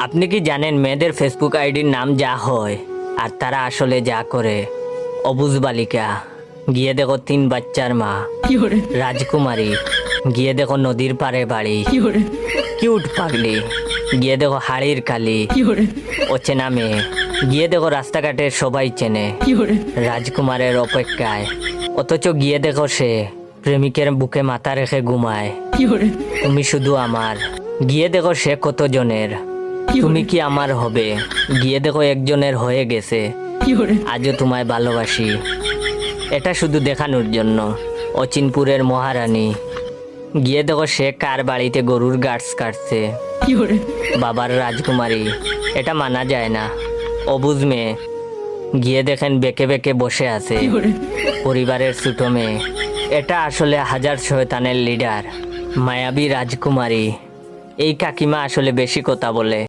আপনি কি জানেন মেয়েদের ফেসবুক আইডির নাম যা হয় আর তারা আসলে যা করে? অবুজ বালিকা, গিয়ে দেখো 3 বাচ্চার মা। রাজকুমারী, গিয়ে দেখো নদীর পাড়ে বাড়ি। কিউট পাগলি, গিয়ে দেখো হাড়ির কালি। অচেনা মেয়ে, গিয়ে দেখো রাস্তাঘাটে সবাই চেনে। রাজকুমারের অপেক্ষায়, অথচ গিয়ে দেখো সে প্রেমিকের বুকে মাথা রেখে ঘুমায়। তুমি শুধু আমার, গিয়ে দেখো সে কতজনের। তুমি কি আমার হবে? গিয়ে দেখো একজনের হয়ে গেছে। আজও তোমায় ভালোবাসি। এটা শুধু দেখানোর জন্য। অচিনপুরের মহারানী, গিয়ে দেখো সে কার বাড়িতে গরুর গাছ কাটছে। বাবার রাজকুমারী, এটা মানা যায় না। অবুঝ মেয়ে, গিয়ে দেখেন বেঁকে বেঁকে বসে আছে। পরিবারের ছোট মেয়ে, এটা আসলে হাজার শয়তানের লিডার। মায়াবী রাজকুমারী, এই কাকিমা আসলে বেশি কথা বলে।